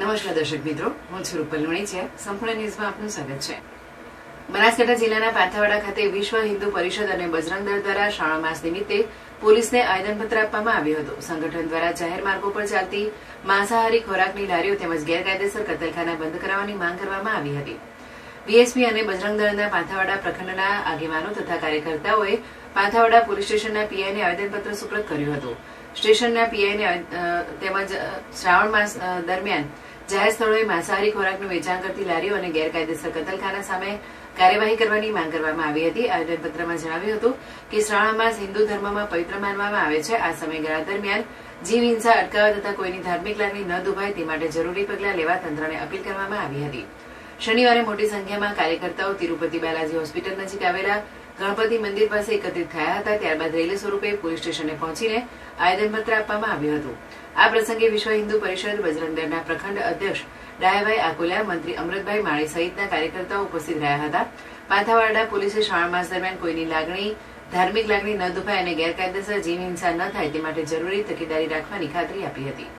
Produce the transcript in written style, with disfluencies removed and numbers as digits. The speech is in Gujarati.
નમસ્કાર દર્શક મિત્રો, હું છું રૂપલ લુણીચિયા. સંપૂર્ણ ન્યૂઝમાં આપનું સ્વાગત છે. બનાસકાંઠા જિલ્લાના પાંથાવાડા ખાતે વિશ્વ હિન્દુ પરિષદ અને બજરંગ દળ દ્વારા શ્રાવણ માસ નિમિત્તે પોલીસને આવેદનપત્ર આપવામાં આવ્યું હતું. સંગઠન દ્વારા જાહેર માર્ગો પર ચાલતી માંસાહારી ખોરાકની લારીઓ તેમજ ગેરકાયદેસર કતલખાના બંધ કરાવવાની માંગ કરવામાં આવી હતી. વીએસપી અને બજરંગ દળના પાંથાવાડા પ્રખંડના આગેવાનો તથા કાર્યકર્તાઓએ પાંથાવાડા પોલીસ સ્ટેશનના પીઆઈને આવેદનપત્ર સુપ્રત કર્યું હતું. સ્ટેશનના પીઆઈને તેમજ શ્રાવણ માસ દરમિયાન જાહેર સ્થળોએ માંસાહારી ખોરાકનું વેચાણ કરતી લારીઓ અને ગેરકાયદેસર કતલખાના સામે કાર્યવાહી કરવાની માંગ કરવામાં આવી હતી. આવેદનપત્રમાં જણાવ્યું હતું કે શ્રાવણ માસ હિન્દુ ધર્મમાં પવિત્ર માનવામાં આવે છે. આ સમયગાળા દરમિયાન જીવ હિંસા અટકાવવા તથા કોઈની ધાર્મિક લાગણી ન દુભાય તે માટે જરૂરી પગલાં લેવા તંત્રને અપીલ કરવામાં આવી હતી. શનિવારે મોટી સંખ્યામાં કાર્યકર્તાઓ તિરુપતિ બાલાજી હોસ્પિટલ નજીક આવેલા ગણપતિ મંદિર પાસે એકત્રિત થયા હતા. ત્યારબાદ રેલી સ્વરૂપે પોલીસ સ્ટેશને પહોંચીને આવેદનપત્ર આપવામાં આવ્યું હતું. આ પ્રસંગે વિશ્વ હિન્દુ પરિષદ બજરંગ દળના પ્રખંડ અધ્યક્ષ ડાયાભાઈ આકોલા, મંત્રી અમૃતભાઈ માળી સહિતના કાર્યકર્તાઓ ઉપસ્થિત રહ્યા હતા. પાંથાવાડા પોલીસે શ્રાવણ માસ દરમિયાન કોઈની ધાર્મિક લાગણી ન દુભાય અને ગેરકાયદેસર જીવ હિંસા ન થાય તે માટે જરૂરી તકેદારી રાખવાની ખાતરી આપી હતી.